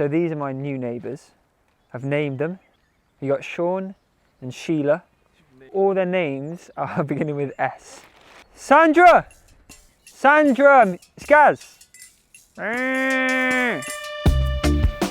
So these are my new neighbours. I've named them. You got Sean and Sheila. All their names are beginning with S. Sandra! Sandra! Skaz!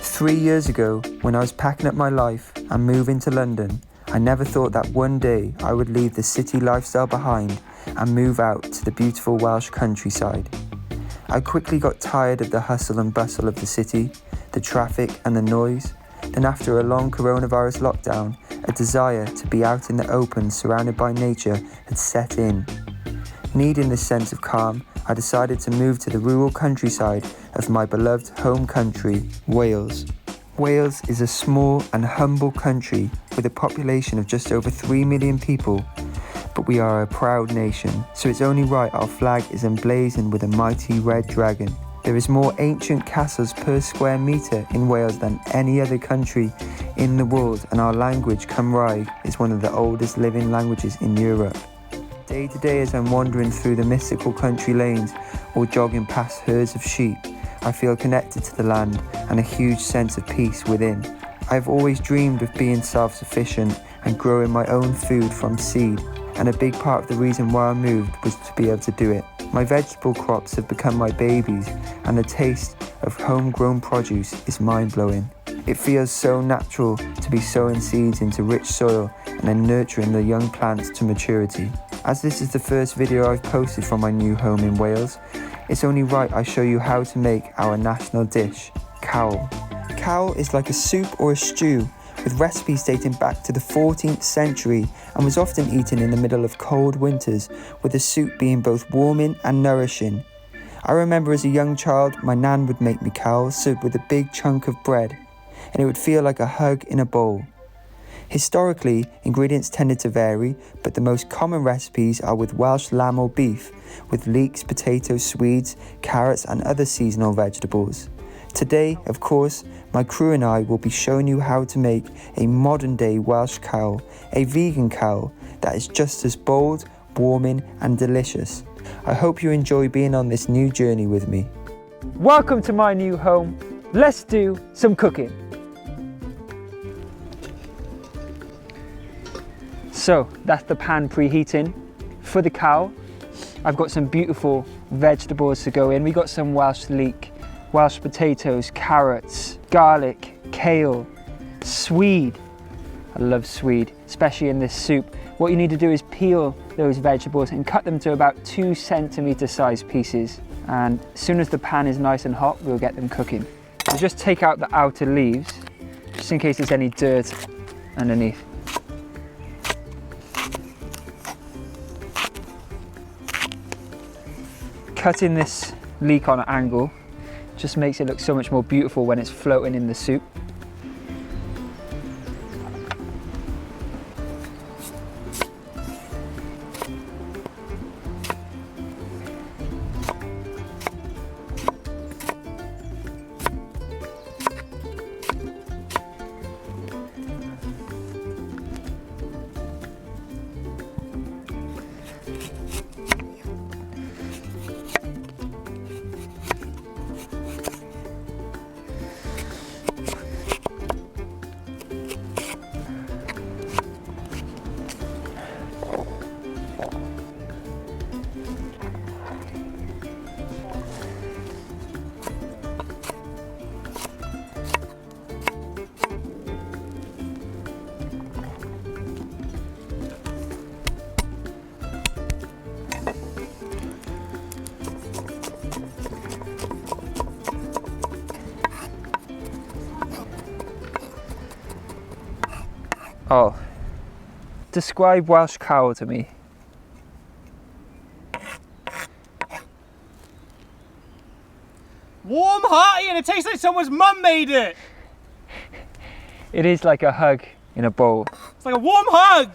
3 years ago, when I was packing up my life and moving to London, I never thought that one day I would leave the city lifestyle behind and move out to the beautiful Welsh countryside. I quickly got tired of the hustle and bustle of the city, the traffic and the noise. Then after a long coronavirus lockdown, a desire to be out in the open surrounded by nature had set in. Needing this sense of calm, I decided to move to the rural countryside of my beloved home country, Wales. Wales is a small and humble country with a population of just over 3 million people, but we are a proud nation, so it's only right our flag is emblazoned with a mighty red dragon. There is more ancient castles per square metre in Wales than any other country in the world, and our language, Cymraeg, is one of the oldest living languages in Europe. Day to day, as I'm wandering through the mystical country lanes or jogging past herds of sheep, I feel connected to the land and a huge sense of peace within. I've always dreamed of being self-sufficient and growing my own food from seed, and a big part of the reason why I moved was to be able to do it. My vegetable crops have become my babies, and the taste of homegrown produce is mind-blowing. It feels so natural to be sowing seeds into rich soil and then nurturing the young plants to maturity. As this is the first video I've posted from my new home in Wales, it's only right I show you how to make our national dish, cawl. Cawl is like a soup or a stew with recipes dating back to the 14th century and was often eaten in the middle of cold winters, with the soup being both warming and nourishing. I remember as a young child, my nan would make me cawl served with a big chunk of bread, and it would feel like a hug in a bowl. Historically, ingredients tended to vary, but the most common recipes are with Welsh lamb or beef, with leeks, potatoes, swedes, carrots and other seasonal vegetables. Today, of course, my crew and I will be showing you how to make a modern day Welsh cawl, a vegan cawl that is just as bold, warming and delicious. I hope you enjoy being on this new journey with me. Welcome to my new home. Let's do some cooking. So that's the pan preheating. For the cawl, I've got some beautiful vegetables to go in. We got some Welsh leek, Welsh potatoes, carrots, garlic, kale, swede. I love swede, especially in this soup. What you need to do is peel those vegetables and cut them to about 2 centimetre size pieces. And as soon as the pan is nice and hot, we'll get them cooking. So just take out the outer leaves, just in case there's any dirt underneath. Cutting this leek on an angle just makes it look so much more beautiful when it's floating in the soup. Oh, describe Welsh cawl to me. Warm, hearty, and it tastes like someone's mum made it. It is like a hug in a bowl. It's like a warm hug.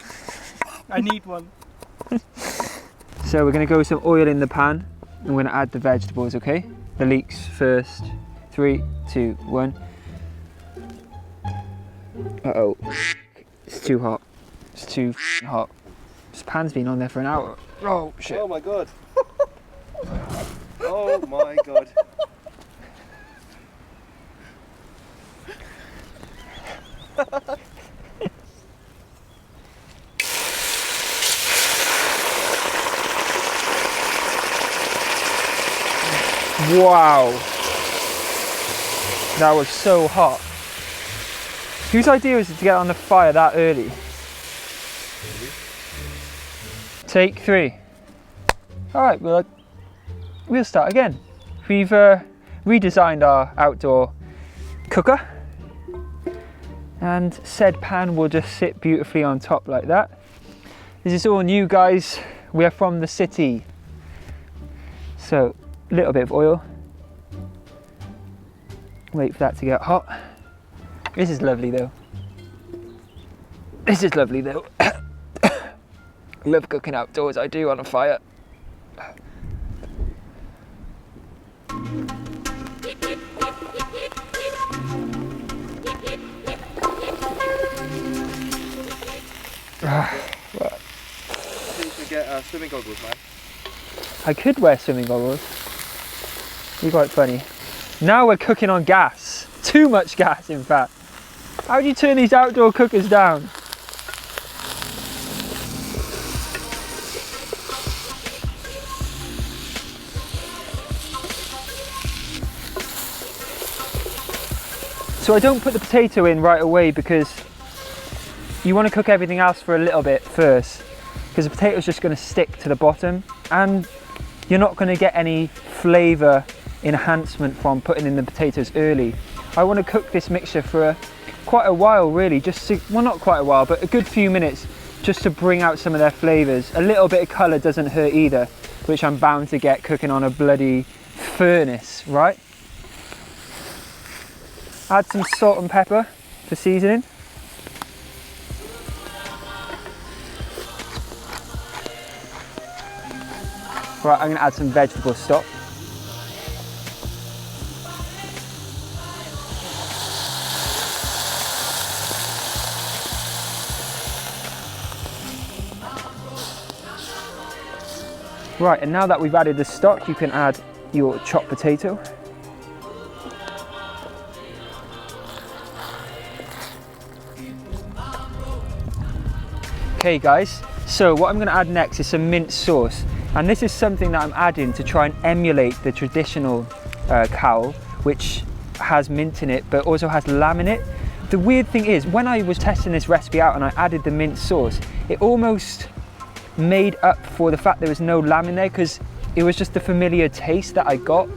I need one. So we're going to go with some oil in the pan and we're going to add the vegetables, okay? The leeks first. 3, 2, 1. Uh-oh. It's too hot. It's too hot. This pan's been on there for an hour. Oh, shit. Oh my god. Oh my god. Wow, that was so hot. Whose idea was it to get on the fire that early? Take 3. All right, we'll start again. We've redesigned our outdoor cooker, and said pan will just sit beautifully on top like that. This is all new, guys. We are from the city. So, a little bit of oil. Wait for that to get hot. This is lovely though. This is lovely though. Love cooking outdoors, I do, on a fire. Right. You should get swimming goggles, man. I could wear swimming goggles. Be quite funny. Now we're cooking on gas. Too much gas, in fact. How do you turn these outdoor cookers down? So I don't put the potato in right away because you want to cook everything else for a little bit first, because the potato's just going to stick to the bottom and you're not going to get any flavour enhancement from putting in the potatoes early. I want to cook this mixture for quite a while, really, just to, well, not quite a while, but a good few minutes, just to bring out some of their flavours. A little bit of colour doesn't hurt either, which I'm bound to get cooking on a bloody furnace, right? Add some salt and pepper for seasoning. Right, I'm going to add some vegetable stock. Right, and now that we've added the stock, you can add your chopped potato. Okay guys, so what I'm going to add next is some mint sauce, and this is something that I'm adding to try and emulate the traditional cowl, which has mint in it but also has lamb in it. The weird thing is, when I was testing this recipe out and I added the mint sauce, it almost made up for the fact there was no lamb in there, because it was just the familiar taste that I got,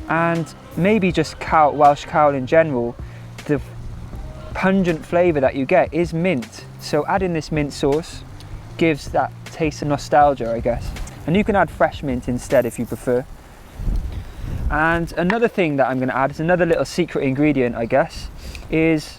and maybe just Welsh cowl in general, the pungent flavour that you get is mint. So adding this mint sauce gives that taste of nostalgia, I guess. And you can add fresh mint instead if you prefer. And another thing that I'm going to add is another little secret ingredient, I guess, is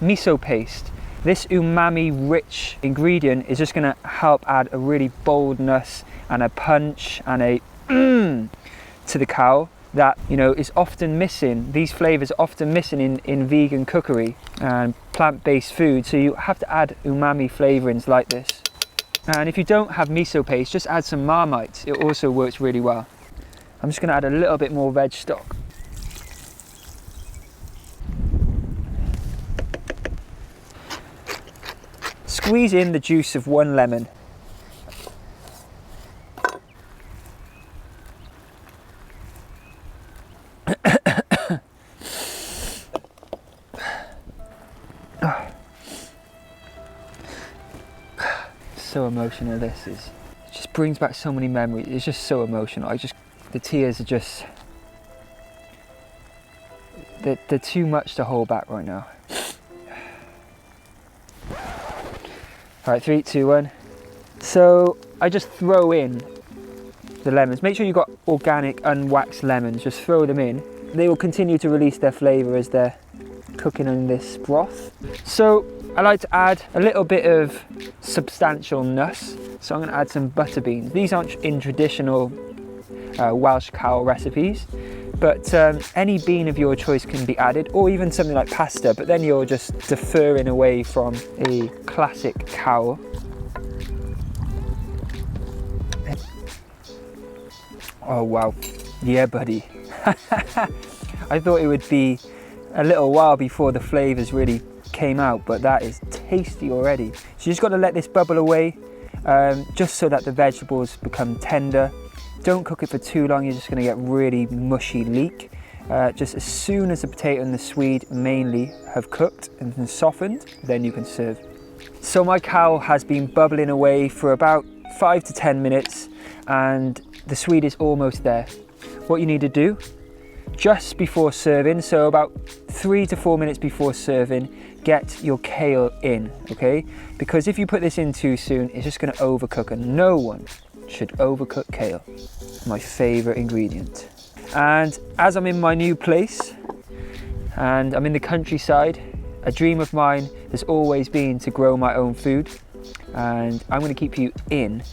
miso paste. This umami rich ingredient is just going to help add a really boldness and a punch and a to the cowl that, you know, is often missing. These flavours are often missing in vegan cookery and plant-based food, so you have to add umami flavourings like this. And if you don't have miso paste, just add some Marmite. It also works really well. I'm just going to add a little bit more veg stock. Squeeze in the juice of 1 lemon. So emotional, this is. It just brings back so many memories. It's just so emotional. The tears are just, they're too much to hold back right now. All right, 3, 2, 1. So I just throw in the lemons. Make sure you've got organic, unwaxed lemons. Just throw them in. They will continue to release their flavour as they're cooking in this broth. So I like to add a little bit of substantial nuss. So I'm going to add some butter beans. These aren't in traditional Welsh cowl recipes, but any bean of your choice can be added, or even something like pasta, but then you're just deferring away from a classic cowl. Oh wow, yeah buddy. I thought it would be a little while before the flavours really came out, but that is tasty already. So you just got to let this bubble away, just so that the vegetables become tender. Don't cook it for too long, you're just going to get really mushy leek. Just as soon as the potato and the swede mainly have cooked and softened, then you can serve. So my cow has been bubbling away for about 5 to 10 minutes and the swede is almost there. What you need to do, just before serving, so about 3 to 4 minutes before serving, get your kale in, okay? Because if you put this in too soon, it's just going to overcook, and no one should overcook kale. My favourite ingredient. And as I'm in my new place and I'm in the countryside, a dream of mine has always been to grow my own food, and I'm going to keep you in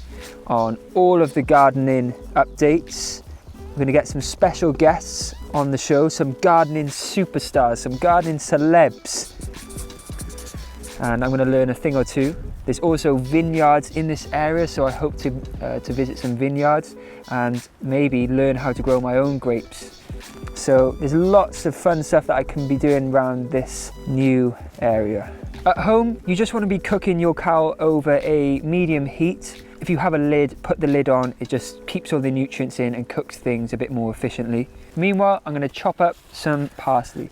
on all of the gardening updates. We're going to get some special guests on the show, some gardening superstars, some gardening celebs, and I'm going to learn a thing or two. There's also vineyards in this area, so I hope to visit some vineyards and maybe learn how to grow my own grapes. So there's lots of fun stuff that I can be doing around this new area. At home, you just want to be cooking your cow over a medium heat. If you have a lid, put the lid on. It just keeps all the nutrients in and cooks things a bit more efficiently. Meanwhile, I'm going to chop up some parsley.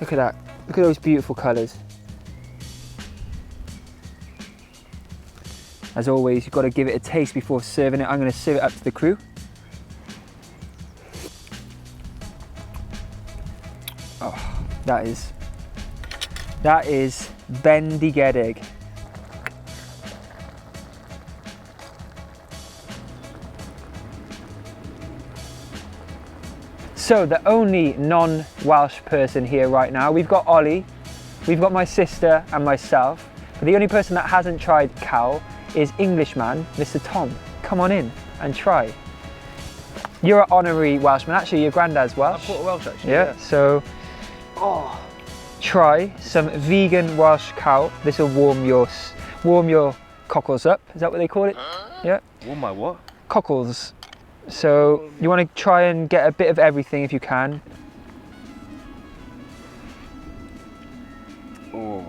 Look at that. Look at those beautiful colours. As always, you've got to give it a taste before serving it. I'm going to serve it up to the crew. Oh, that is bendigedig. So the only non-Welsh person here right now, we've got Ollie, we've got my sister and myself, but the only person that hasn't tried cow is Englishman, Mr. Tom. Come on in and try. You're an honorary Welshman, actually your granddad's Welsh. I'm quarter Welsh actually. Yeah, so try some vegan Welsh cow. This will warm your cockles up, is that what they call it? Yeah. Warm my what? Cockles. So you want to try and get a bit of everything if you can. Oh,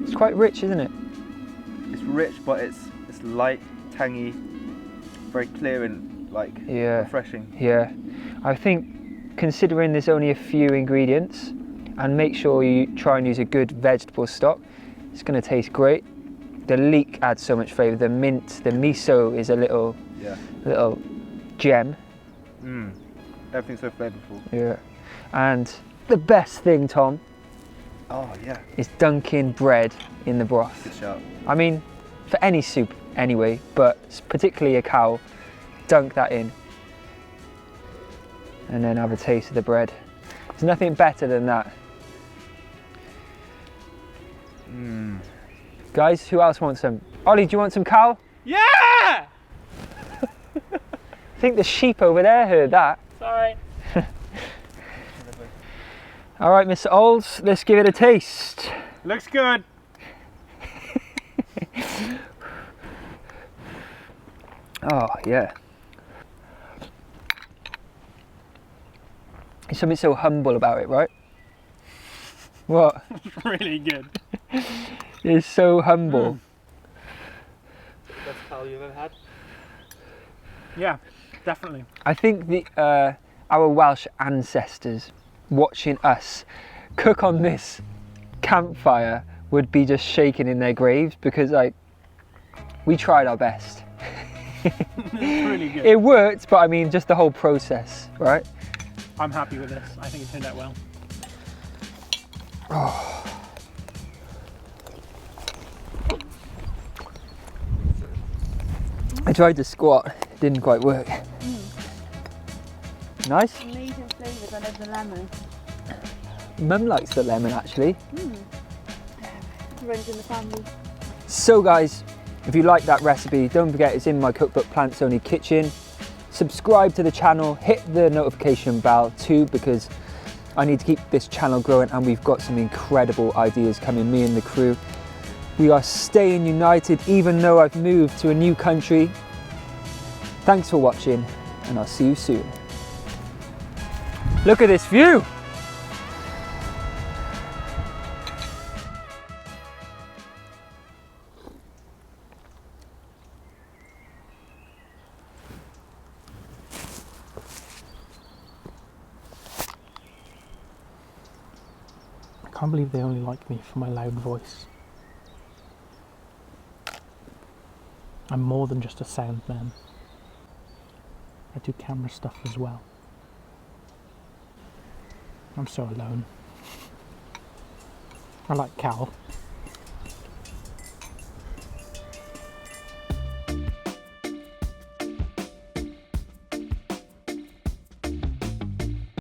It's quite rich, isn't it? it's rich, but it's light, tangy, very clear and like refreshing. Yeah. I think considering there's only a few ingredients, and make sure you try and use a good vegetable stock, it's going to taste great. The leek adds so much flavour. The mint, the miso is a little gem. Everything's so flavourful. Yeah. And the best thing, Tom, is dunking bread in the broth. Good shout. I mean, for any soup anyway, but particularly a cow, dunk that in. And then have a taste of the bread. There's nothing better than that. Guys, who else wants some? Ollie, do you want some cow? Yeah! I think the sheep over there heard that. Sorry. All right, Mr. Olds, let's give it a taste. Looks good. Oh, yeah. There's something so humble about it, right? What? Really good. It's so humble. Best cow you've ever had? Yeah, definitely. I think our Welsh ancestors watching us cook on this campfire would be just shaking in their graves, because like we tried our best. It's really good. It worked, but I mean just the whole process, right? I'm happy with this. I think it turned out well. I tried to squat, it didn't quite work. Nice. Amazing flavours. I love the lemon. Mum likes the lemon actually. Runs in the family. So guys, if you like that recipe, don't forget it's in my cookbook Plants Only Kitchen. Subscribe to the channel, hit the notification bell too, because I need to keep this channel growing and we've got some incredible ideas coming, me and the crew. We are staying united even though I've moved to a new country. Thanks for watching, and I'll see you soon. Look at this view! I can't believe they only like me for my loud voice. I'm more than just a sound man. I do camera stuff as well. I'm so alone. I like Cal.